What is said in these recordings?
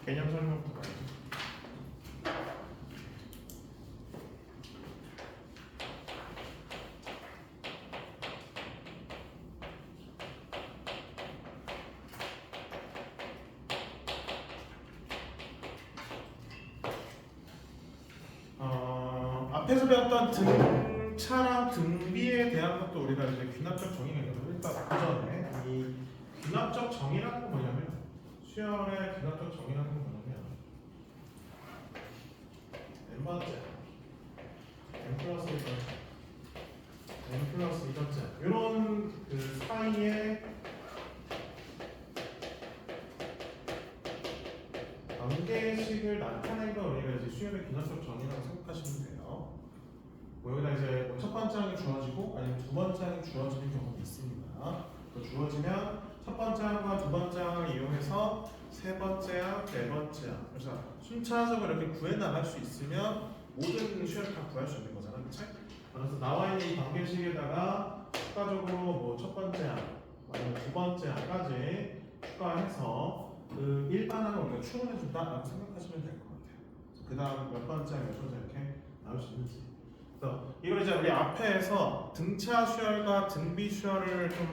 개념 설명부터 가야지. 앞에서 배웠던 등차랑 등비에 대한 것도 우리가 이제 귀납적 정의가 있거든요. 일단 그 전에 이 귀납적 정의라는 건 뭐냐면 수열의 귀납적 정의라는 건 뭐냐면 n번째 n 플러스 1번째 n 플러스 2번째 이런 그 사이에 관계식을 나타낸 걸 우리가 이제 수열의 귀납적 정의라고 생각하시면 돼요. 뭐 여기다 이제 뭐 첫 번째 항이 주어지고 아니면 두 번째 항이 주어지는 경우도 있습니다. 주어지면 첫 번째 항과 두 번째 항을 이용해서 세 번째 항, 네 번째 항. 그래서 순차적으로 이렇게 구해 나갈 수 있으면 모든 수열을 다 구할 수 있는 거잖아, 그렇지? 그래서 나와 있는 이 관계식에다가 추가적으로 뭐 첫 번째 항, 아니면 두 번째 항까지 추가해서 그 일반항을 우리가 추론해 준다라고 생각하시면 될 것 같아요. 그 다음 몇 번째 항, 몇 번째 이렇게 나올 수 있는지. 이걸 이제 우리 앞에서 등차 수열과 등비 수열을 좀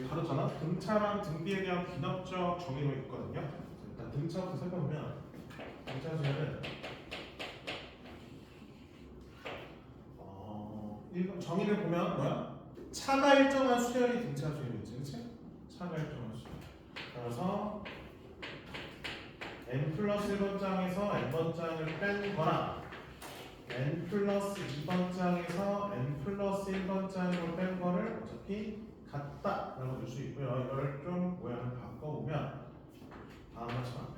다뤘잖아. 등차랑 등비에 대한 귀납적 정의로 있거든요. 일단 등차부터 살펴보면 등차 수열은 정의를 보면 뭐야? 차가 일정한 수열이 등차 수열이지, 그렇지? 차가 일정한 수열. 따라서 n 플러스 1번장에서 n번장을 뺀 거나 n 플러스 2번장에서 n 플러스 1번장으로 뺀 거를 어차피 같다라고 볼 수 있고요. 이거를 좀 모양을 바꿔보면 다음처럼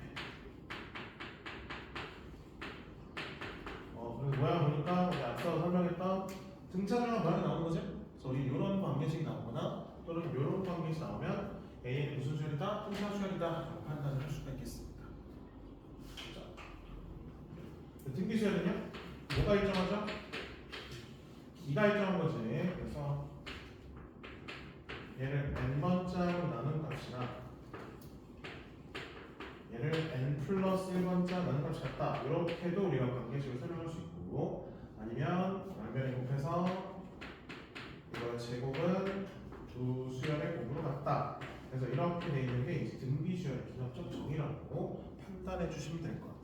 그리고 모양 보니까 우리 앞서 설명했던 등차수열과 모양이 나오는 거지? 그래서 우리 이런 관계식이 나오거나 또는 이런 관계식이 나오면 A는 무슨 수열이다? 등차수열이다 라고 판단을 할 수가 있겠습니다. 등비수열은요? 뭐가 일정하죠? 기가 일정한 거지. 그래서 얘를 n번장으로 나눈 값이나 얘를 n 플러스 1번장 나눈 값이 같다. 이렇게도 우리가 관계식을 설명할 수 있고, 아니면 양변에 곱해서 이거의 제곱은 두 수열의 곱으로 같다. 그래서 이렇게 되어 있는 게 이제 등비수열의 귀납적 정의라고 판단해 주시면 될 것 같아요.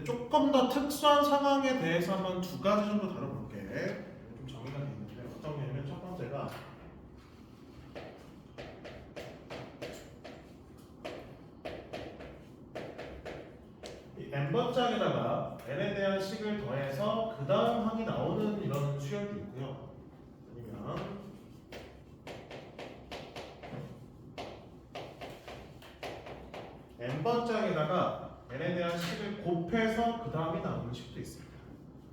조금 더 특수한 상황에 대해서 한번 두 가지 정도 다뤄볼게. 좀 정의가 되어 있는데 어떤 게냐면 첫 번째가 이 n번장에다가 n에 대한 식을 더해서 그 다음 항이 나오는 이런 수열도 있고요. 아니면 n번장에다가 n에 대한 식을 곱해서 그 다음이 나오는 식도 있습니다.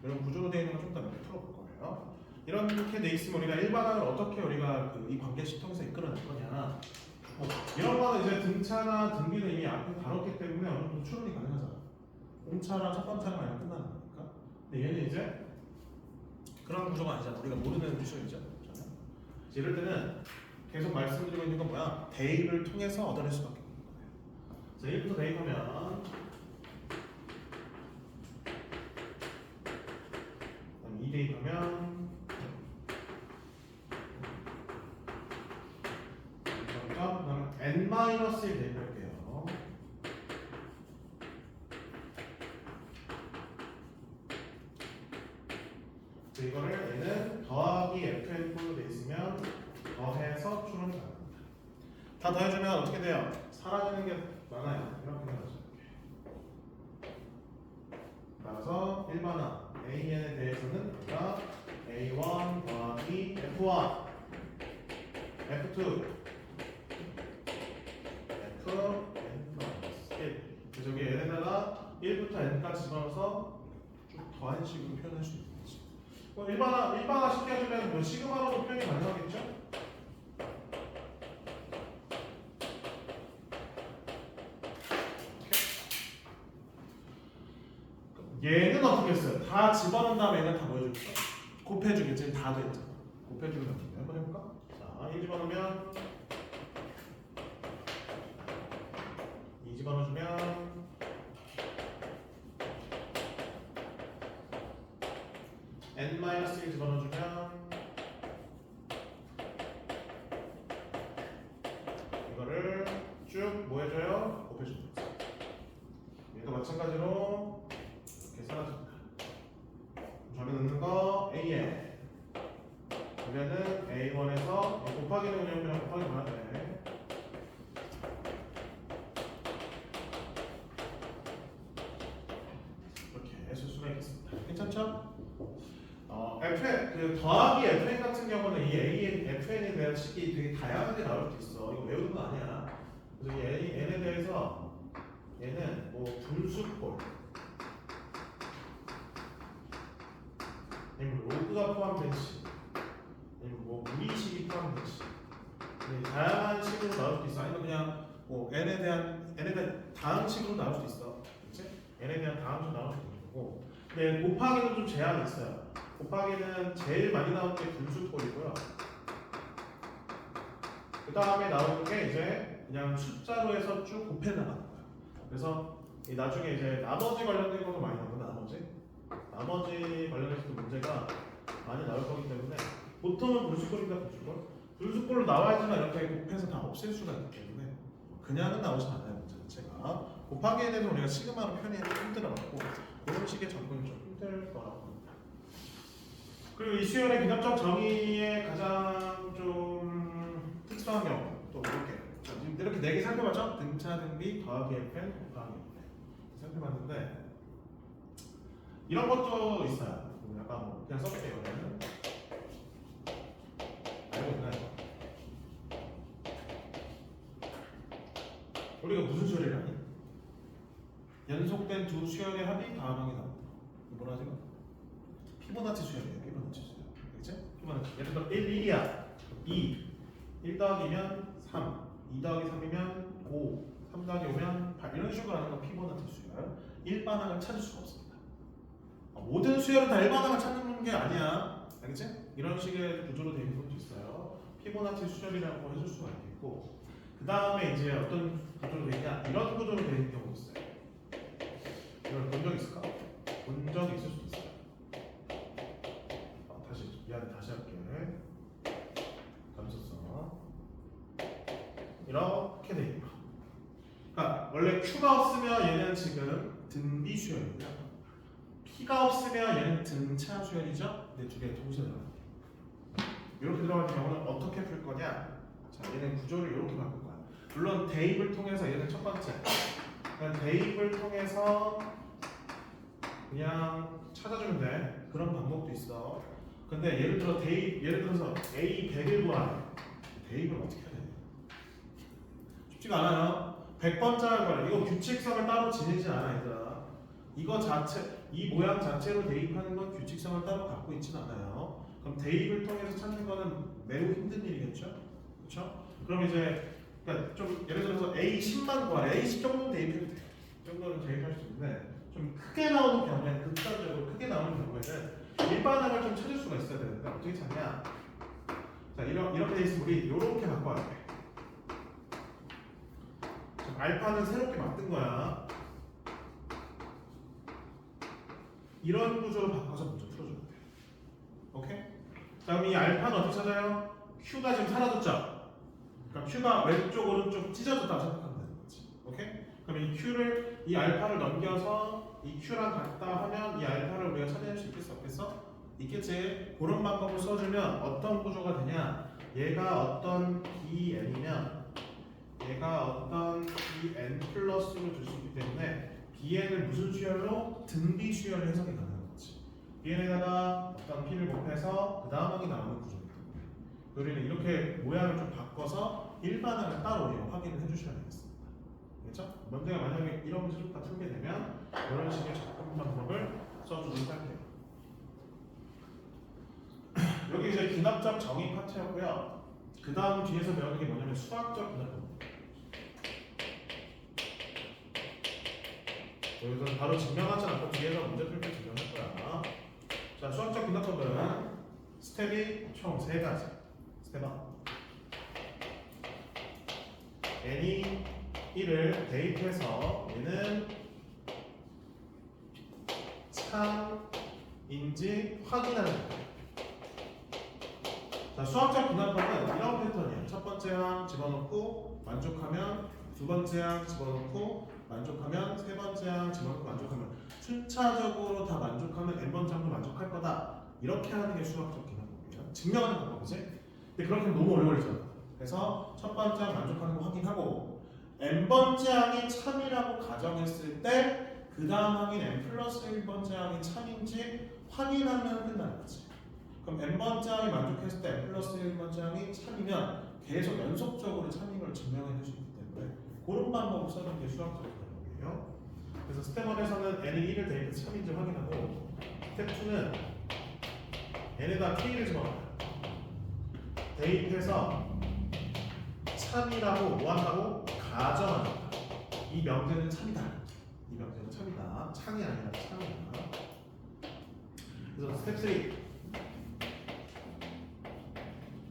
이런 구조로 되어 있는 걸 좀 더 이렇게 풀어볼 거예요. 이렇게 돼 있으면 우리가 일반항을 어떻게 우리가 이 관계식 통해서 이끌어낼 거냐. 이런 거는 이제 등차나 등비는 이미 앞에 다뤘기 때문에 어느 정도 추론이 가능하잖아. 공차랑 첫 번째랑 그냥 끝나는 거니까. 근데 얘는 이제 그런 구조가 아니잖아. 우리가 모르는 미션이죠. 이럴 때는 계속 말씀드리고 있는 건 뭐야? 대입을 통해서 얻어낼 수밖에 없는 거예요. 자, 1부터 대입하면 2 대입하면 그다음 n-1 대입할게요. 이거를 얘는 더하기 fn으로 돼 있으면 더해서 추론이 가능합니다. 다 더해주면 어떻게 돼요? 사라지는 게 많아요. 이렇게 나오죠. 따라서 일반항 AN에 대해서는 우리가 A1 더하기 F1, F2, Fn-1. 저기 얘네다가 1부터 n까지 집어넣어서 쭉 더한 식으로 표현할 수 있는 거지. 일반화 시켜주면 뭐 시그마로도 표현이 가능하겠죠? 얘는 어떻게 했어요? 다 집어넣은 다음에 얘는 다 보여줄까? 곱해주겠지? 다 됐잖아. 곱해주면 어떻게 한번 해볼까? 자, 1 집어넣으면 2 2 집어넣어주면 n-1 집어넣어주면 이거를 쭉 뭐 해줘요? 곱해줍니다. 얘도 마찬가지로 이렇게 사라집니다. 저기 넣는 거 AN 그러면은 A1에서 곱하기는 그냥 곱하기만 하네. 이렇게 쓸 수가 있겠습니다. 괜찮죠? FN 그 더하기 FN 같은 경우는 이 AN, FN에 대한 식이 되게 다양하게 나올 수 있어. 이거 외우는 거 아니야. 그래서 이 N에 대해서 얘는 뭐 분수꼴 아니면 로그가 포함된 식 아니면 뭐 무리식이 포함된 식 다양한 식으로 나올 수도 있어. 아니면 그냥 뭐 N에 대한 다항식으로 나올 수도 있어. 그치? N에 대한 다항식으로 나올 수도 있는 거고. 근데 곱하기는 좀 제한이 있어요. 곱하기는 제일 많이 나오는 게 분수꼴이고요. 그 다음에 나오는 게 이제 그냥 숫자로 해서 쭉 곱해 나가는 거야. 그래서 나중에 이제 나머지 관련된 것도 많이 나오거든. 나머지 관련해서도 문제가 많이 나올 거기 때문에 보통은 분수꼴입니다. 분수꼴로 나와야지만 이렇게 곱해서 다 없앨 수가 있기 때문에 그냥은 나오지 않아요. 문제 자체가 곱하기에 대해서 우리가 시그마로 표현하기 힘들어갖고 이런 식의 접근이 좀 힘들 거라고 봅니다. 그리고 이 수열의 기납적 정의의 가장 좀 특수한 경우 또 이렇게 4개 살펴봤죠? 등차, 등비, 더하기 FN, 곱하기 FN 살펴봤는데 이런 것도 있어요. 약간 뭐 그냥 써볼게요. 이거는 알고 있나요? 우리가 무슨 수열이라니? 연속된 두 수열의 합이 다음하게 나옵니다. 뭐라 하지? 피보나치 수열이에요. 피보나치 수열. 그렇지? 피보나치. 예를 들어 1, 1이야. 2. 1 더하기면 3. 2 더하기 3이면 5. 3 더하기 5면 8. 이런 식으로 하는 건 피보나치 수열. 일반항을 찾을 수가 없습니다. 모든 수열은 다 일반항을 찾는 게 아니야. 알겠지? 이런 식의 구조로 되어 있는 것도 있어요. 피보나치 수열이라고 해줄 수가 있겠고, 그 다음에 이제 어떤 구조로 되어 있냐? 이런 구조로 되어 있는 경우도 있어요. 이걸 본 적 있을까? 본 적이 있을 수도 있어요. 다시 할게. 감췄어. 이렇게 되어 있는 거. 그러니까 원래 Q가 없으면 얘는 지금 등비 수열이고요. P가 없으면 얘는 등차 수열이죠. 근데 두 개 동시에 들어가요. 이렇게 들어가는 경우는 어떻게 풀 거냐? 자, 얘는 구조를 이렇게 바꿀 거야. 물론 대입을 통해서 얘는 첫 번째. 그러니까 대입을 통해서 그냥 찾아주면 돼. 그런 방법도 있어. 근데 예를 들어서 A 100을 구하래. 대입을 어떻게 해야 돼? 쉽지가 않아요. 100번째를 구하래. 이거 규칙성을 따로 지니지 않아, 얘들아. 이거 자체, 이 모양 자체로 대입하는 건 규칙성을 따로 갖고 있지는 않아요. 그럼 대입을 통해서 찾는 거는 매우 힘든 일이겠죠? 그렇죠? 그럼 이제 그러니까 좀 예를 들어서 A 10만 구하래. A 10 정도는 대입해도 돼. 이 정도는 대입할 수 있는데 좀 크게 나오는 경우에는 극단적으로 크게 나오는 경우에는 일반항을 좀 찾을 수가 있어야 되는데 어떻게 찾냐? 자, 이렇게 돼 있으면 우리 이렇게 바꿔야 돼. 알파는 새롭게 만든 거야. 이런 구조로 바꿔서 먼저 풀어줘야 돼. 오케이? 자, 그럼 이 알파는 어떻게 찾아요? Q가 지금 사라졌죠? 그러니까 Q가 왼쪽 오른쪽 찢어졌다고 생각하면 되는 거지. 오케이? 그럼 이 알파를 넘겨서 이 Q랑 같다 하면 이 알파를 우리가 찾아낼 수 있겠어? 없겠어? 있겠지. 그런 방법을 써주면 어떤 구조가 되냐? 얘가 어떤 BN이면 얘가 어떤 BN 플러스로 줄 수 있기 때문에 BN을 무슨 수열로? 등비 수열로 해석이 가능한 거지. BN에다가 어떤 P를 곱해서 그 다음하게 나오는 구조입니다. 우리는 이렇게 모양을 좀 바꿔서 일반항을 따로 확인을 해주셔야 되겠습니다. 그렇죠? 문제가 만약에 이런 문제를 다 풀게 되면 이런 식의 접근 방법을 써주도록 할게요. 여기 이제 기납적 정의 파트였고요. 그 다음 뒤에서 배우는 게 뭐냐면 수학적 기납법. 여기서 바로 증명하지 않고 뒤에서 문제 풀 때 증명할 거야. 자, 수학적 기납법은 스텝이 총 3가지. 스텝 1. n이 1을 대입해서 얘는 참인지 확인하는 거예요. 자, 수학적 분할법은 이런 패턴이에요. 첫 번째 항 집어넣고 만족하면 두 번째 항 집어넣고 만족하면 세 번째 항 집어넣고 만족하면 순차적으로 다 만족하면 n번 장도 만족할 거다. 이렇게 하는 게 수학적 분할법이에요. 증명하는 방법이지. 근데 그렇게 하면 너무 오래 걸리잖아. 그래서 첫 번째 항 만족하는 거 확인하고 n번째 항이 참이라고 가정했을 때 그 다음 항인 n 플러스 1번째 항이 참인지 확인하면 끝나는 거지. 그럼 n번째 항이 만족했을 때 n 플러스 1번째 항이 참이면 계속 연속적으로 참인 걸 증명해낼 수 있기 때문에 그런 방법을 써는 게 수학적 방법이에요. 그래서 스텝 1에서는 n이 1을 대입해서 참인지 확인하고 스텝 2는 n에다 k를 집어넣어요. 대입해서 참이라고 뭐 한다고? 가정한다. 이 명제는 참이다. 이 명제는 참이다. 창이 아니라 참이다. 그래서 스텝 3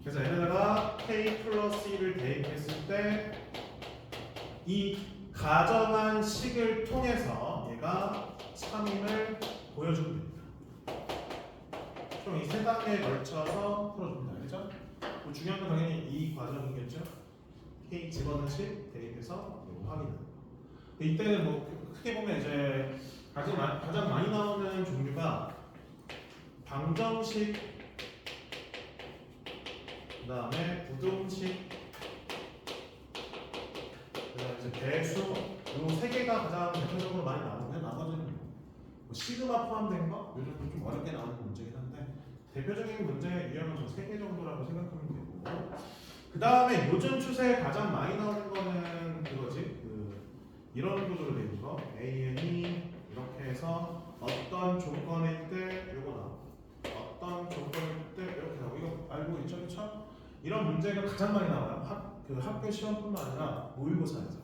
그래서 n에다가 k 플러스 1을 대입했을 때 이 가정한 식을 통해서 얘가 참임을 보여주면 됩니다. 좀 이 세 단계에 걸쳐서 풀어줍니다. 그죠? 뭐 중요한 건 당연히 이 과정이겠죠? k 집어넣은 식 대입해서 이거 확인하는 거. 이때는 뭐 크게 보면 이제 가장 많이 나오는 종류가 방정식, 그 다음에 부등식, 그다음에 이제 배수, 이 세 개가 가장 대표적으로 많이 나오는데 나머지는 뭐 시그마 포함된 거 요즘 좀 어렵게 나오는 문제긴 한데 대표적인 문제 유형은 저 세 개 정도라고 생각하면 되고 그 다음에 요즘 추세에 가장 많이 나오는 거는 그거지 이런 구조로 되는 거 AN이 이렇게 해서 어떤 조건일 때 요거 나오고 어떤 조건일 때 이렇게 나오고 이거 알고 있죠? 그렇죠? 이런 문제가 가장 많이 나와요. 학교 시험뿐만 아니라 모의고사에서.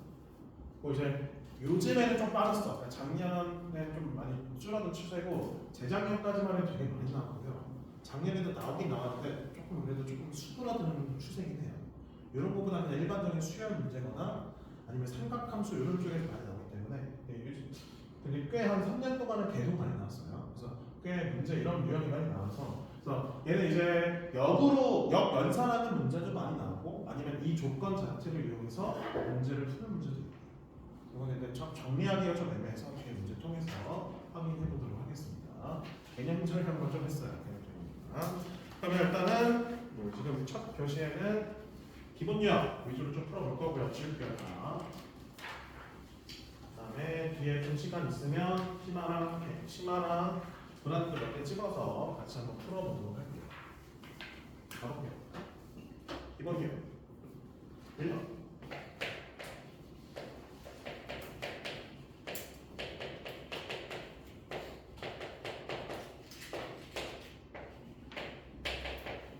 그리고 이제 요즘에는 좀 빠졌어. 그러니까 작년에 좀 많이 줄어든 추세고 재작년까지만 해도 되게 많이 나왔고요. 작년에도 나오긴 나왔는데 조금 그래도 조금 수그러드는 추세긴 해요. 이런 거보다 그냥 일반적인 수열 문제거나 아니면 삼각함수 이런 쪽에서 많이 나오기 때문에 근데 꽤 한 3년 동안은 계속 많이 나왔어요. 그래서 꽤 문제 이런 유형이 많이 나와서 그래서 얘는 이제 역연산하는 문제도 많이 나오고 아니면 이 조건 자체를 이용해서 문제를 푸는 문제도 있고 이거는 근데 정리하기가 좀 애매해서 뒤에 문제 통해서 확인해 보도록 하겠습니다. 개념 설명을 좀 했어요. 그러면 일단은 지금 첫 교시에는 기본 유형 위주로 좀 풀어볼 거고요. 지울게요. 그다음에 뒤에 좀 시간 있으면 심화랑 도난도 몇 개 찍어서 같이 한번 풀어보도록 할게요. 가볼게요. 기본 유형 1번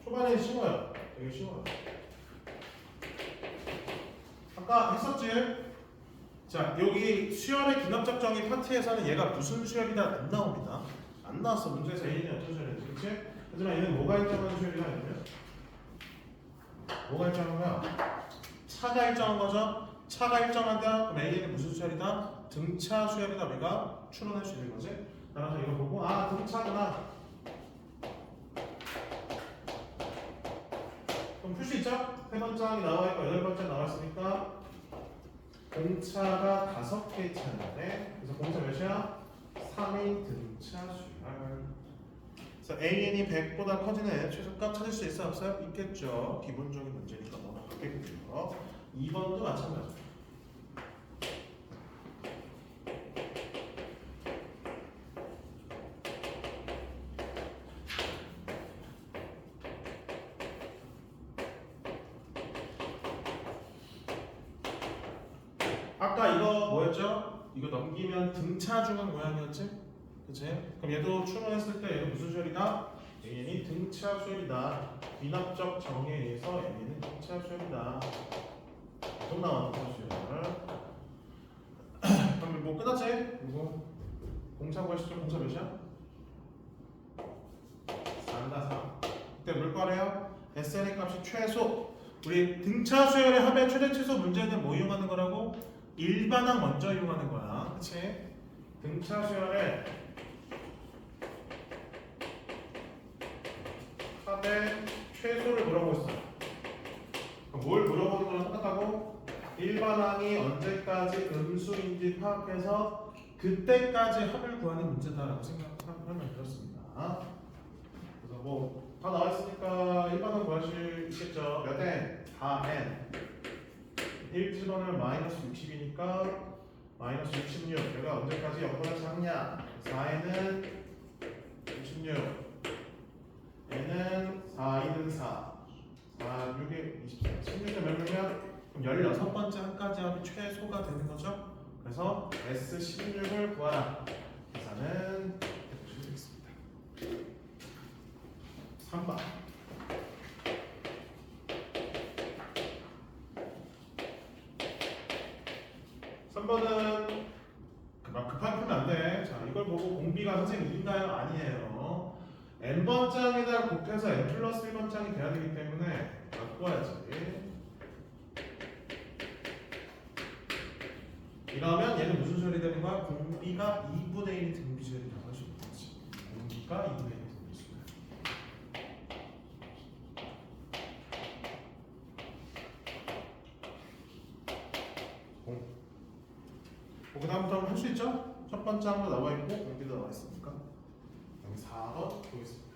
초반에 쉬워요. 되게 쉬워요. 아까 했었지? 자, 여기 수열의 기납적 정의 파트에서는 얘가 무슨 수열이다 안 나옵니다. 안 나왔어. 문제에서 A는 어떤 수열이지? 그치? 하지만 얘는 뭐가 일정한 수열이다 아니면? 뭐가 일정한 거야? 차가 일정한 거죠? 차가 일정하다? 그럼 A는 무슨 수열이다? 등차 수열이다. 우리가 추론할 수 있는 거지? 따라서 이거 보고 아 등차구나. 그럼 풀 수 있죠? 세 번째 항이 나와있고 여덟 번째 나왔으니까 공차가 5개의 차인데 그래서 공차 몇이야? 3의 등차 수열. 그래서 AN이 100보다 커지는 최소값 찾을 수 있어 없어요? 있겠죠. 기본적인 문제니까 넘어가겠고요. 2번도 마찬가지입니다. 아까 이거 뭐였죠? 이거 넘기면 등차 중앙 모양이었지? 그치? 그럼 얘도 추론했을 때 얘도 무슨 수열이다? AN이 등차 수열이다. 비납적 정의에 의해서 AN은 등차 수열이다. 계속 나와 등차 수열. 그럼 뭐 끝났지? 이거 공차 구하시죠? 공차 몇이야? 4다 3. 그때 뭘 구하래요? SN의 값이 최소. 우리 등차 수열의 합의 최대 최소 문제는 뭐 이용하는 거라고? 일반항 먼저 이용하는 거야. 그치? 등차 수열에 탑의 최소를 물어보고 있어요. 그럼 뭘 물어보는 거랑 똑같다고? 일반항이 언제까지 음수인지 파악해서 그때까지 합을 구하는 문제다라고 생각하면 되었습니다. 그래서 뭐 다 나와 있으니까 일반항 구할 수 있겠죠. 몇 n? 4n. 1집어넣으면 마이너스 60이니까 마이너스 66. 얘가 언제까지 0보다 작냐? 4n은 66. n은 4, 2는 4. 4, 6에 24. 16에 몇 명이면 그럼 16번째 한까지 합이 최소가 되는 거죠. 그래서 S16을 구하라. 계산은 해보시면 되겠습니다. 3번. 3번은 막 급하게 풀면 안 돼. 자, 이걸 보고 공비가 선생님 이긴가요? 아니에요. n번장에다 곱해서 n 플러스 1번장이 돼야 되기 때문에 바꿔야지. 이러면 얘는 무슨 소리 되는 거야? 공비가 2분의 1이 등비수열이라고 할 수 있는 거지. 공비가 2분의 1이 등비수열. 그 다음부터 할 수 있죠? 첫 번째 항도 나와 있고 공비도 나와 있으니까 여기 4번 보겠습니다.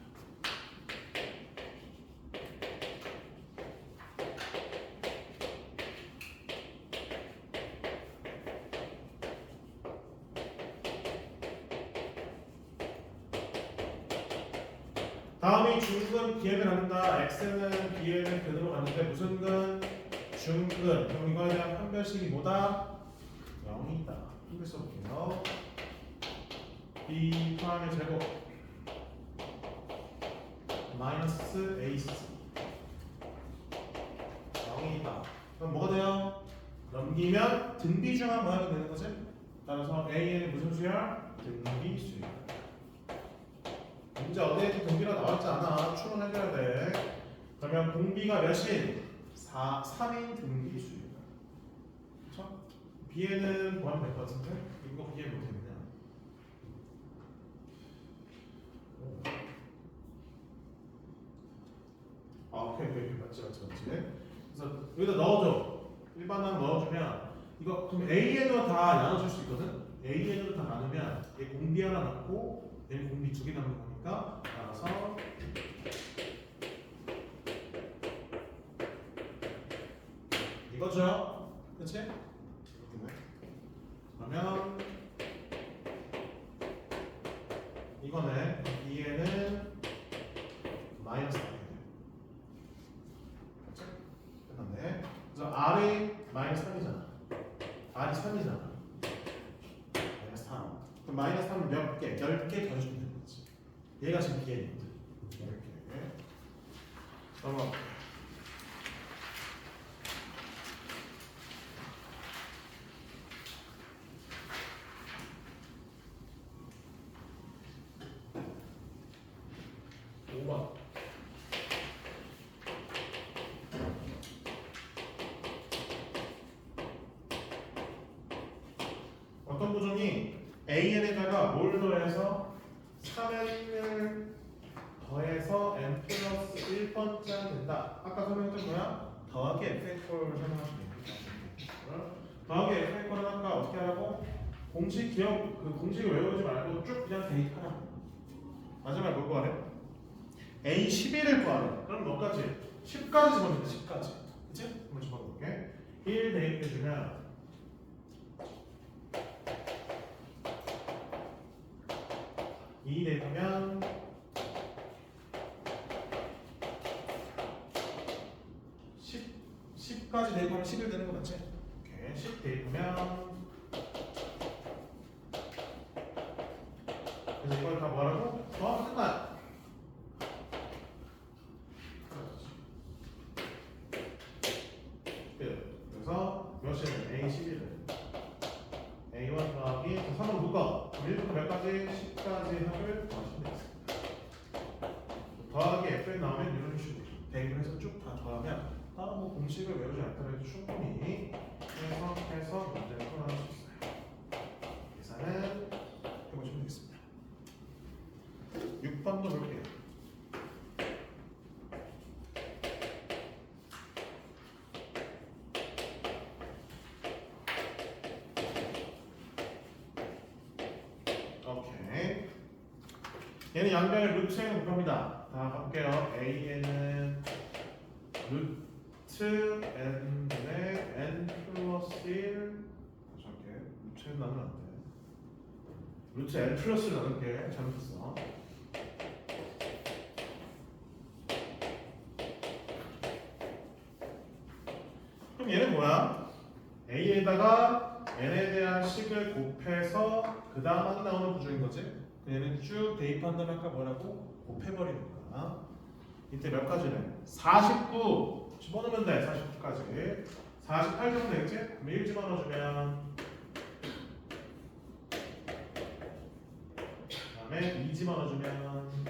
다음이 중근 비행을 합니다. x는 b에는 근으로 갔는데 무슨 근? 중근. 그럼 이거에 대한 판별식이 뭐다? 0이 있다. 한글 써볼게요. b 포함의 제곱 마이너스 ac 0이 있다. 그럼 뭐가 돼요? 넘기면 등비중한 모양이 되는 거지? 따라서 a는 무슨 수열? 등비 수열. 문제 어디에 등비가 나왔지 않아. 추론해줘야 돼. 그러면 공비가 몇인? 3인 등비 수열이다. 그렇죠? B에는 포함될 것 같은데 이거 이해 못했냐? 아 오케이 맞지. 그래서 여기다 넣어줘. 일반항 넣어주면 이거 그럼 AN으로 다 나눠줄 수 있거든. AN으로 다 나누면 얘 공비 하나 넣고 얘 공비 2개 남는 거니까 따라서 이거죠. 그치? 그러면 이거네. B에는 마이너스 4개. 그치? 끝났네. 그래서 R이 마이너스 3이잖아. R이 3이잖아. 마이너스 3. 그럼 마이너스 3은 몇 개? 10개 더해주면 되는 거지. 얘가 지금 B에있거든. 10개. 넘어가. 5번. 어떤 구조니 AN에다가 뭘 더해서 3n을 더해서 n 플러스 1번짜리 된다. 아까 설명했던 거야? 더하기 FA4를 설명하시면 됩니다. 더하기 FA4는 아까 어떻게 하라고? 공식 기억, 그 공식을 외우지 말고 쭉 그냥 대입하라. 마지막에 뭘 구하래? A11을 구하래. 그럼 몇까지? 10까지 집어넣는다. 10까지. 그치? 한번 집어볼게. 1 대입해주면 2 대입하면 10까지 대입하면 11 되는 거 맞지? 오케이. 10 대입하면 그래서 이걸 다 뭐하라고? 더하면 끝나. 그래서 몇이는 A11을 A1 더하기 3으로 묶어. 1부터 몇 가지? 10까지 합을 더하시면 되겠습니다. 더하기 F에 나오면 이런 식으로 대입을 해서 쭉 다 더하면 따로 뭐 공식을 외우지 않더라도 충분히 해석해서 문제를 풀어 얘는 양변의 루트 n을 곱합니다. 다 가볼게요. a는 루트 n분의 n 플러스 1 다시 할게. 루트 n 나누면 안 돼. 루트 n 플러스 1 나눌게. 잘못했어. 그럼 얘는 뭐야? a에다가 n에 대한 식을 곱해서 그 다음 항이 나오는 구조인 거지? 얘는 쭉 대입한 다음에 아까 뭐라고? 곱해버리는 거야. 이때 몇 가지래? 49 집어넣으면 돼. 49까지 48 정도 되겠지? 그럼 1 집어넣어주면 그 다음에 2 집어넣어주면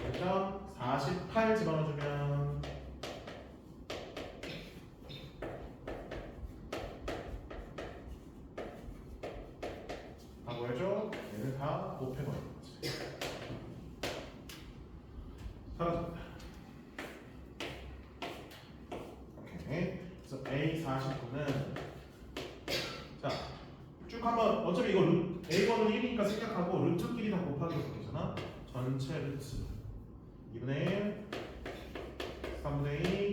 그죠? 48 집어넣어주면 다 뭐해줘? 얘를 다 곱해버리는 거지. 사라집니다. 오케이. 그래서 A49는 자, 쭉 한번 어차피 이거 A1은 1이니까 생각하고 루트끼리 다 곱하기 되잖아. 전체 루트 2분의 1 3분의 2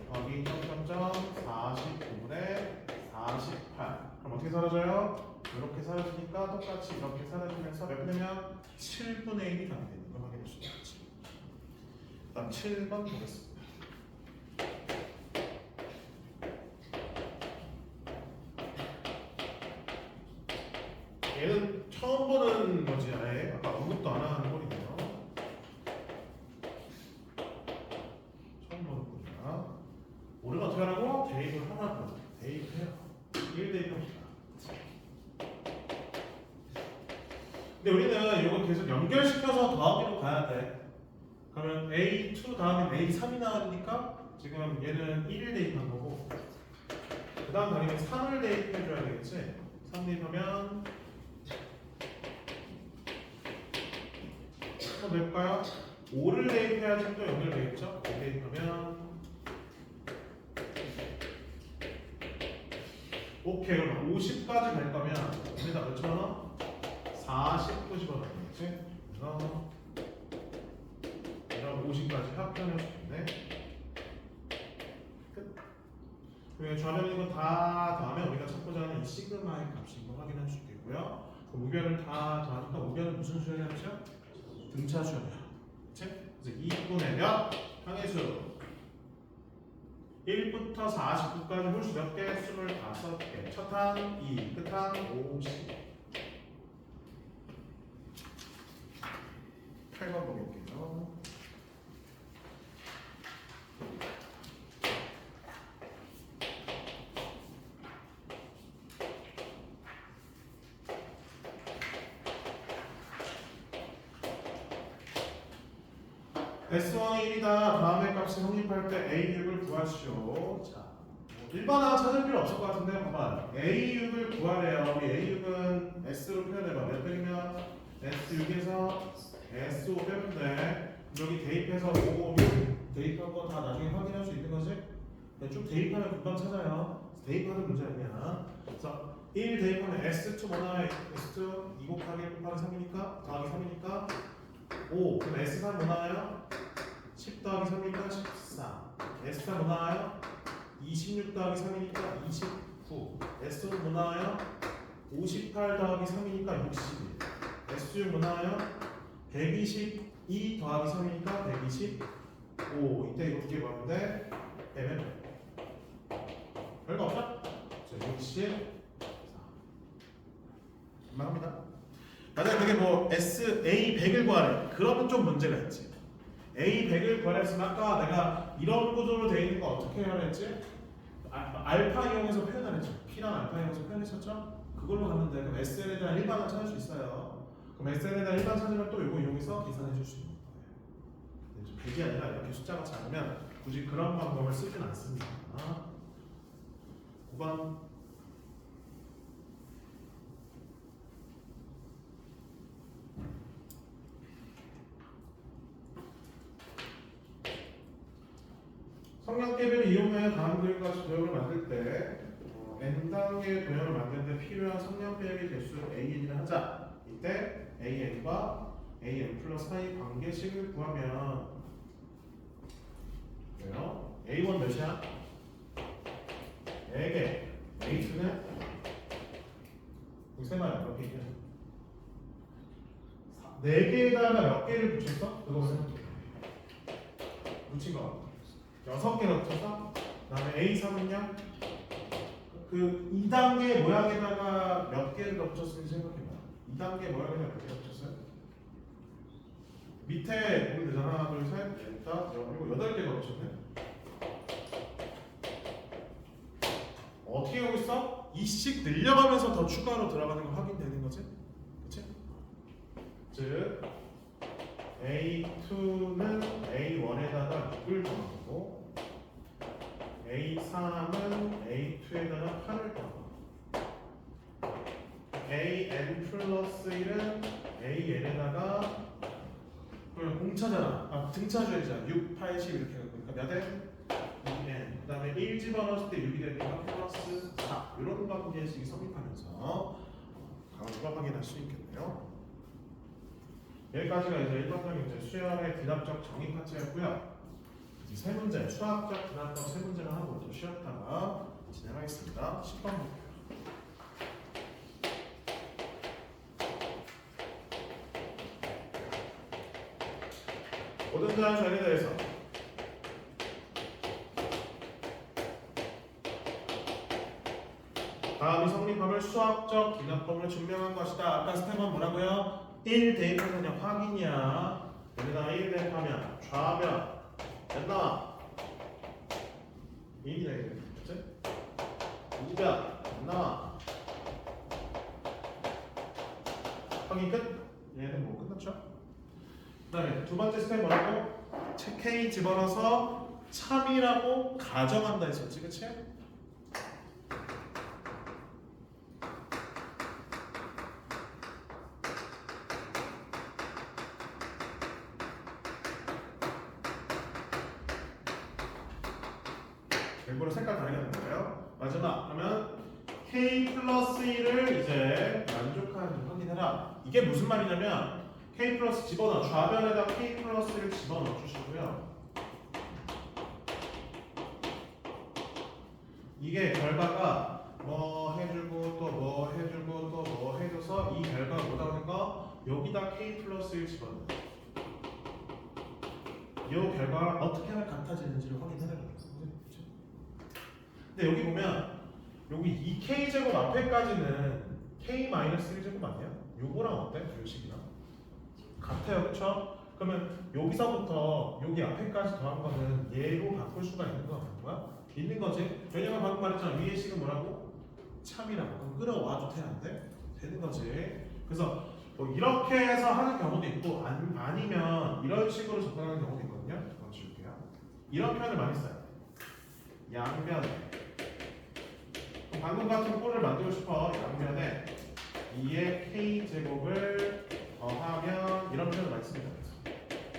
곱하기 점점점 49분의 48. 그럼 어떻게 사라져요? 이렇게 사라지니까 똑같이 이렇게 사라지면서 몇 분이면 7분의 1이 답이 되는 걸 확인할 수 있겠지. 다음 7번 보겠습니다. 얘는 처음 보는 거지. 아예 아까 언급도 안 하는 꼴이네요. 처음 보는 꼴이야. 우리가 어떻게 하라고? 대입을 하라고. 대입해요. 1 대입합시다. 근데 우리는 이거 계속 연결시켜서 더하기로 가야 돼. 그러면 A2 다음에 A3이 나오니까 지금 얘는 1을 대입한 거고 그 다음 다니면 3을 대입해줘야 되겠지. 3 대입하면 될까요? 5를 대입해야지 또 연결되겠죠? 5 대입하면 오케이. 그럼 50까지 갈 거면 여기다 몇 집어넣어? 49 집어넣어야겠지? 그래서 이런 50까지 합편할 수 있네. 끝. 그리고 좌변 있는 거 다 더하면 우리가 찾고자 하는 이 시그마의 값인 거 확인할 수 있겠고요. 그 우변을 다 더하니까 우변은 무슨 수열이었죠? 등차 수열이야. 그치? 그래서 2분의 몇? 항의수 1부터 49까지 홀수 몇 개? 25개. 첫 항 2, 끝 항 50. 8번 보겠게요. S1이 1이다. 다음의 값을 성립할 때 A6을 구하시오. 자, 일반항 찾을 필요 없을 것 같은데 봐봐. A6을 구하래요. 우리 A6은 S로 표현해봐. 몇 백이면 S6에서 S5 빼면 돼. 여기 대입해서 5, 6 대입한 거 다 나중에 확인할 수 있는 거지? 쭉 대입하면 금방 찾아요. 대입하는 문제 아니야. 그래서 1 대입하면 S2 뭐 나와요? S2 2 곱하기 1 곱하기 3이니까 더하기 3이니까 5. 그럼 S3 뭐 나와요? 10 더하기 3이니까 14. S4 뭐 나와요? 26 더하기 3이니까 29. S5 뭐 나와요? 58 더하기 3이니까 61. S6 뭐 나와요? 122 더하기 3이니까 125. 이때 이거 두 개 봤는데 빼면 별거 없죠? 자, 64. 금방합니다. 만약에 그게 뭐 A 100을 구하래. 그러면 좀 문제가 있지. A 100을 구하랬으면 아까 내가 이런 구조로 되어 있는 거 어떻게 해야 했지? 알파 이용해서 표현하랬죠. P랑 알파 이용해서 표현했었죠? 그걸로 가면 돼. 그럼 SN에 대한 일반을 찾을 수 있어요. 그럼 SN에 대한 일반 찾으면 또 이거 이용해서 계산해 줄 수 있는 거예요. 100이 아니라 이렇게 숫자가 작으면 굳이 그런 방법을 쓰진 않습니다. 9번 성형개비를 이용하여 다음 그림과 도형을 만들 때 n단계 도형을 만드는데 필요한 성량 빼기 개수를 an이라 하자. 이때 an과 an 플러스 사이 관계식을 구하면 왜요? a1 몇이야? 4개. a2는 여기 세 마리 몇 개냐? 4개에다가 몇 개를 붙였어? 그거는 붙인 거 6개를 붙였어? 그 다음에 A3은요? 그 2단계 모양에다가 몇 개를 더 붙였는지 생각해봐. 2단계 모양에다가 몇 개를 붙였어요? 밑에 보면 되잖아. 하나, 둘, 셋, 넷, 다섯, 여섯, 일곱, 8개가 붙였네. 어떻게 하고 있어? 이씩 늘려가면서 더 추가로 들어가는 거 확인되는 거지? 그치? 즉 A2는 A1에다가 6을 더하고 A3은 A2에다가 8을 더하고 AN 플러스 1은 AN에다가 그럼 공차잖아. 등차주의잖아. 6, 8, 10 이렇게 해서 그러니까 몇 엔? 2n. 그 다음에 1 집어넣었을 때 6이 되니까 플러스 4 이런 관계식이 성립하면서 강수가 확인할 수 있겠네요. 여기까지가 이제 일반적인 이제 수열의 기납적 정의 파트였고요. 이제 세 문제, 수학적 기납적 세 문제만 하고 또 쉬었다가 진행하겠습니다. 10번 볼게요. 모든 자연수에 대해서 다음이 성립함을 수학적 기납법으로 증명한 것이다. 아까 스텝은 뭐라고요? 1 대입해서 그냥 확인이야. 여기다가 1 대입하면 좌변 몇 나와? 1이 되겠네. 그치? 우변 몇 나와? 확인 끝? 얘는 뭐 끝났죠? 그 다음에 두 번째 스텝 뭐라고? K 집어넣어서 참이라고 가정한다 했었지, 그치? 일부러 색깔 다르게 하는 거예요. 마지막 그러면 K 플러스 1을 이제 만족하는지 확인해라. 이게 무슨 말이냐면 K 플러스 집어넣어. 좌변에다 K 플러스를 집어넣어 주시고요. 이게 결과가 뭐 해주고 또 뭐 해주고 또 뭐 해줘서 이 결과가 뭐 나오는 거? 여기다 K 플러스를 집어넣어. 이 결과가 어떻게 하면 같아지는지를 확인해내는 거예요. 근데 여기 보면 여기 이 K제곱 앞에까지는 K-1제곱 아니야? 요거랑 어때? 요식이랑 같아요, 그쵸? 그러면 여기서부터 여기 앞에까지 더한 거는 얘로 바꿀 수가 있는 거 같은 거야? 있는 거지. 왜냐면 방금 말했잖아. 위에 식은 뭐라고? 참이라고. 그럼 끌어와도 돼, 안 돼? 되는 거지. 그래서 뭐 이렇게 해서 하는 경우도 있고 아니면 이런 식으로 접근하는 경우도 있거든요. 한번 줄게요. 이런 표현을 많이 써요. 양변에 방금 같은 꼴을 만들고 싶어. 양변에 2의 K제곱을 더하면 이런 표현을 많이 씁니다.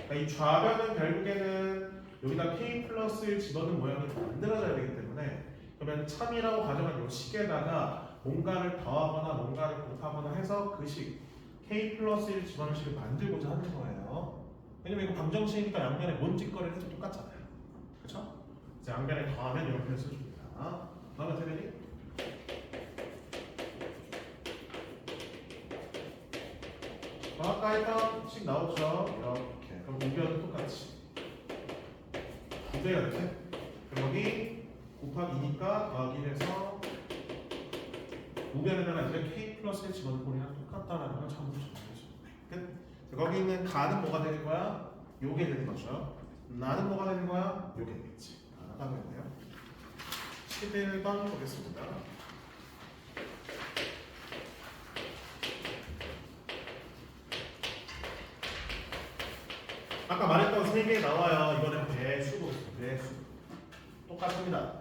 그러니까 이 좌변은 결국에는 여기다 K 플러스 1 집어넣은 모양이 만들어져야 되기 때문에 그러면 참이라고 가정한 이 식에다가 뭔가를 더하거나 뭔가를 곱하거나 해서 그 식 K 플러스 1 집어넣은 식을 만들고자 하는 거예요. 왜냐면 이거 방정식이니까 양변에 뭔 짓거리를 해도 똑같잖아요. 그렇죠? 그래서 양변에 더하면 이런 표현 써줍니다. 너는 되니? 아까 했던 식 나오죠? 이렇게. 그럼 우변은 똑같이. 2배가 되지? 그럼 여기 곱하기 2니까 더하기 1해서 우변에다가 이제 K 플러스 1 집어넣은 꼴이랑 똑같다라는 걸 참고로 정리해줘. 끝. 거기 있는 가는 뭐가 되는 거야? 요게 되는 거죠. 나는 뭐가 되는 거야? 요게 되겠지. 나가면 돼요. 11번 보겠습니다. 아까 말했던 3개 나와요. 이번엔 배수 보겠습니다. 배수. 똑같습니다.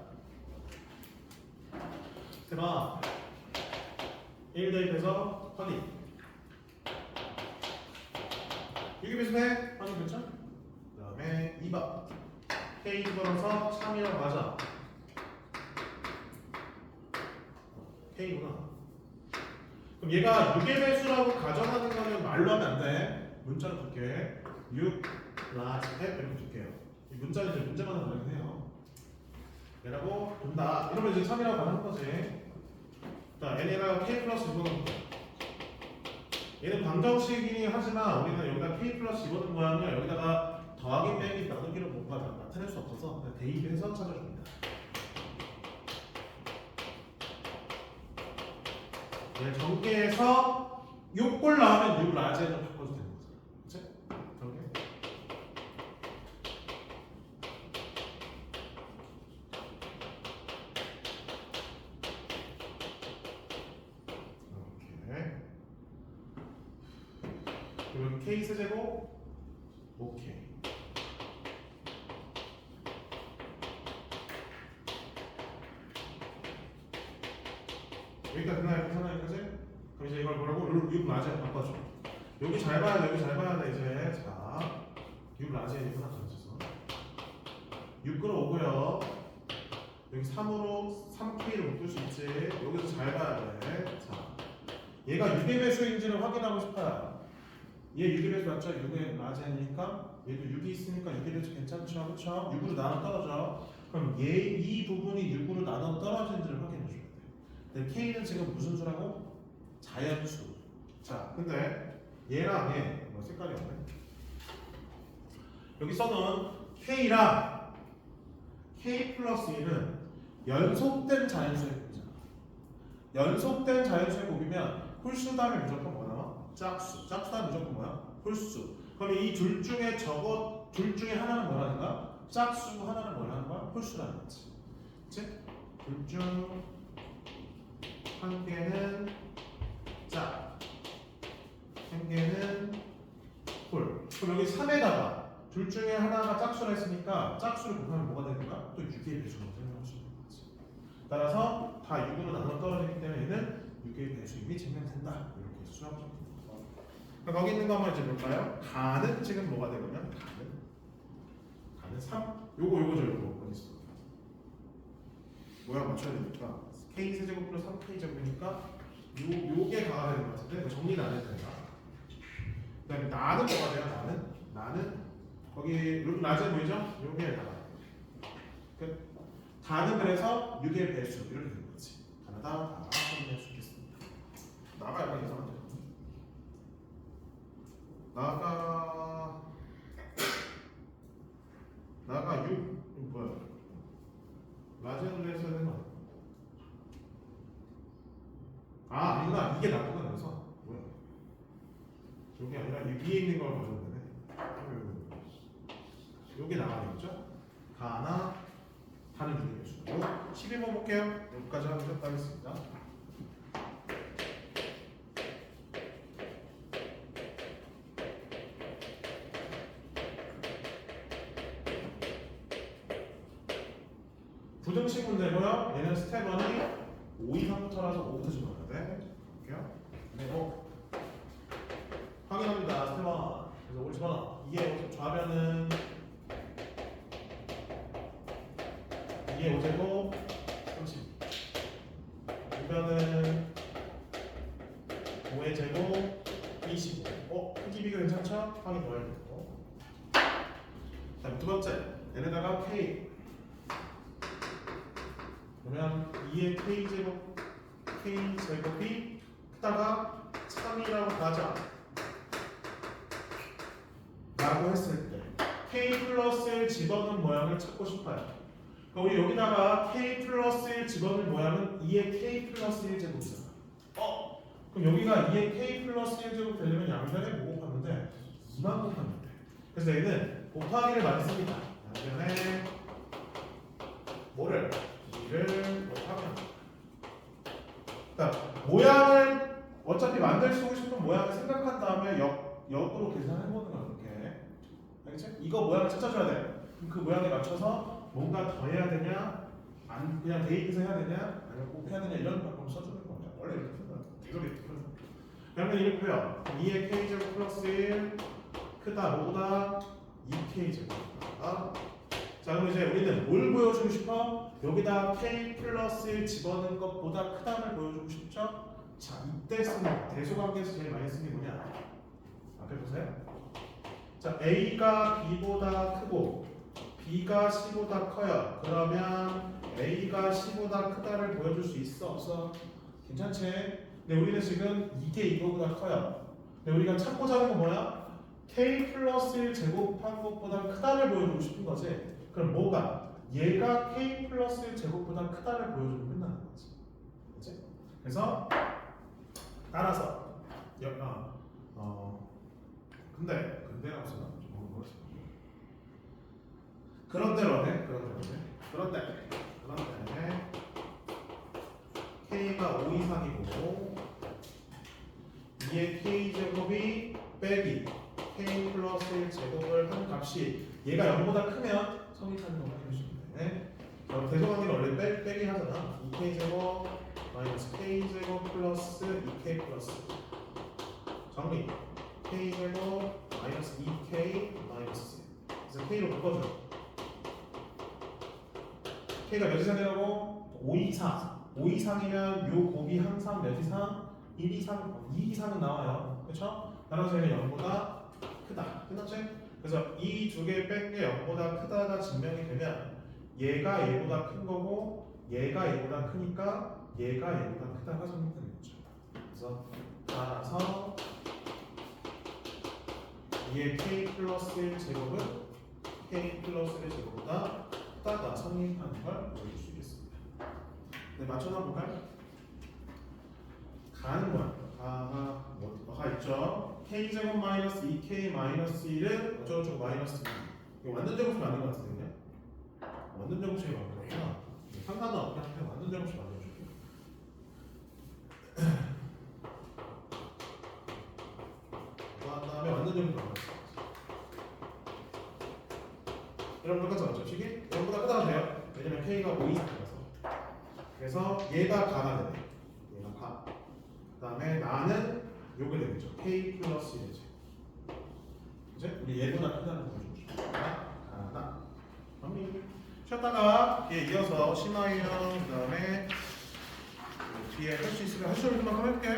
대박. 1 대입해서 확인. 이게 비슷해? 확인 됐죠? 그 다음에 2번. K 집어넣어서 참이라고 하자. K구나. 그럼 얘가 6의 배수라고 가정하는 거는 말로 하면 안 돼. 문자로 둘게. 6 라지 F 이렇게 줄게요. 이 문자는 이제 문제만 하면 해요. 얘라고 본다. 이러면 이제 3이라고 가는 거지. 자, 얘네가 K 플러스 2번은 얘는 방정식이긴 하지만 우리는 여기다 K 플러스 2번은 모양을 여기다가 더하기 빼기 나누기를 못 받아. 나타낼 수 없어서 그냥 대입해서 찾아줍니다. 얘 전개해서 6꼴 나오면 6 라지에서 바꿔도 되는 거죠. 그치? 전개. 이렇게. 그리고 K 세제곱 오케이. 여기까지 끝나요? 그지? 그럼 이제 이걸 뭐라고? 6 라지에 바꿔줘. 여기 잘 봐야 돼, 여기 잘 봐야 돼, 이제. 자, 6 라지에 이거 하나 가르쳐서. 6 끌어오고요. 여기 3으로 3K를 묶을 수 있지. 여기서 잘 봐야 돼. 자, 얘가 6의 배수인지를 확인하고 싶어요. 얘 6의 배수 맞죠? 6의 라지니까 얘도 6이 있으니까 6의 배수 괜찮죠? 그쵸? 6으로 나눠 떨어져. 그럼 얘 이 부분이 6으로 나눠 떨어지는지를 확인해 줘야 돼. 근데 K는 지금 무슨 수라고? 자연수. 자, 근데 얘랑 얘 색깔이 없네. 여기서는 K랑 K 플러스 1은 연속된 자연수의 곱이잖아. 연속된 자연수의 곱이면 홀수 다음에 무조건 뭐 나와? 짝수. 짝수 다음에 무조건 뭐야? 홀수. 그럼 이 둘 중에 둘 중에 하나는 뭐라는가? 짝수고 하나는 뭐라는 거야? 홀수라는 거지. 그치? 둘 중 한 개는 짝, 한 개는 홀. 그럼 여기 3에다가 둘 중에 하나가 짝수라 했으니까 짝수를 곱하면 뭐가 되는가? 또 6의 배수로 생각할 수 있는 거지. 따라서 다 6으로 나눠 떨어지기 때문에 얘는 6의 배수임이 증명된다. 이렇게 수학적. 거기 있는 거 한번 이제 볼까요? 가는 지금 뭐가 되냐면 가는 3. 요거죠. 어디 있어? 모양 맞춰야 되니까 K 세제곱 플러스 3K 제곱이니까 요게 가가 되는 것 같은데 정리는 안 해도 된다. 그다음에 나는 뭐가 돼요? 나는 거기 라지 보이죠? 요게 나가. 다는 그래서 6의 배수 이렇게 되는 거지. 가나다 정리할 수 있겠습니다. 나가 약간 이상한데. 나가 6 뭐야? 라지를 해서 되는 거 아니야? 아니구나. 이게 나쁘다 그래서 뭐야? 여기 아니라 이 위에 있는 걸 가져오면 되네. 요게 나가겠죠? 가나 다는 6의 배수고 12번 볼게요. 여기까지 하면 하겠습니다. 부등식 문제고요. 얘는 스텝 1이 5 이상부터라서 5부터 집어넣어야 돼. 볼게요. 그리고 확인합니다. 스텝 1. 그래서 5를 집어넣어. 이게 좌변은 2의 5제곱 30. 우변은 5의 제곱 25. 크기 비교 괜찮죠? 확인 더 해야 되고. 다음 두 번째. 얘네다가 K. 그러면 2의 K제곱이 크다가 3이라고 가자 라고 했을 때 K 플러스 1 집어넣은 모양을 찾고 싶어요. 그럼 우리 여기다가 K 플러스 1 집어넣은 모양은 2의 K 플러스 1제곱이잖아. 그럼 여기가 2의 K 플러스 1제곱 되려면 양변에 뭐 곱하면 돼? 2만 곱하면 돼. 그래서 얘는 곱하기를 많이 씁니다. 양변에 뭐를? 2를 곱하면. 그러니까 모양을 어차피 만들 쓰고 싶은 모양을 생각한 다음에 역으로 계산해보는 거야. 이렇게. 알겠지? 이거 모양을 찾아줘야 돼. 그럼 그 모양에 맞춰서 뭔가 더 해야 되냐, 안 그냥 대입해서 해야 되냐, 아니면 꼭 해야 되냐 이런 방법을 써주는 거야. 원래 이렇게 쓴다. 이렇게 푸는 거. 그러면 이렇고요. 2의 k제곱 플러스 1 크다 뭐보다 2k제곱. 자 그럼 이제 우리는 뭘 보여주고 싶어? 여기다 k 플러스 1 집어넣은 것보다 크다를 보여주고 싶죠? 자 이때 쓰는 대소관계에서 제일 많이 쓰는 게 뭐냐? 앞에 보세요. 자 a가 b보다 크고 b가 c보다 커요. 그러면 a가 c보다 크다를 보여줄 수 있어? 없어? 괜찮지? 근데 우리는 지금 이게 이거보다 커요. 근데 우리가 찾고자 하는 건 뭐야? k 플러스 1 제곱한 것보다 크다를 보여주고 싶은 거지. 그럼 뭐가? 얘가 k 플러스 1 제곱보다 크다를 보여주면 끝나는 거지. 그치? 그래서 따라서 근데가 무슨 그런데 k가 5 이상이고 2의 k 제곱이 빼기 k 플러스 1 제곱을 한 값이 얘가 0보다 크면 성립하는 것만 해주시면 돼. 그럼 대소관계는 원래 빼기 하잖아. 2k 제곱 마이너스 k 제곱 플러스 2k 플러스 정리 k 제곱 마이너스 2k 마이너스 그래서 k로 바꿔줘. k가 몇 이상이라고? 5 이상. 5 이상이면 요 곱이 항상 몇 이상? 1 이상, 2 이상은 나와요. 그렇죠? 따라서 얘는 0보다 크다. 끝났지? 그래서 이 두 개 뺀 게 0보다 크다가 증명이 되면 얘가 얘보다 큰 거고 얘가 얘보다 크니까 얘가 얘보다 크다가 성립되는 거죠. 그래서 따라서 2의 k 플러스 1 제곱은 k 플러스 1 제곱보다 크다가 성립하는 걸 보여줄 수 있겠습니다. 네, 맞춰나 볼까요? 가는 거야. 가 있죠. k 제곱 마이너스 2k 마이너스 1은 어쩌고저쩌고 마이너스 2. 이거 완전 제곱식 맞는 것 같은데 그냥? 완전 제곱식이 맞는 거구나. 상관은 없긴 한데 완전 제곱식 만들어줄게요. 그 다음에 완전 제곱식 만들어줄게요. 여러분 똑같죠? 맞죠? 식이? 여러분보다 크다면 돼요. 왜냐면 k가 5 이상이라서. 그래서 얘가 가가 되네. 얘가 가. 그 다음에 나는 요게 되겠죠. k 플러스 1이지. 그치? 우리 얘보다 크다는 거 보여주고 싶어. 가다. 쉬었다가 얘 이어서 심화형 그 다음에 뒤에 할 수 있으면 할 수 있는 만큼 해볼게.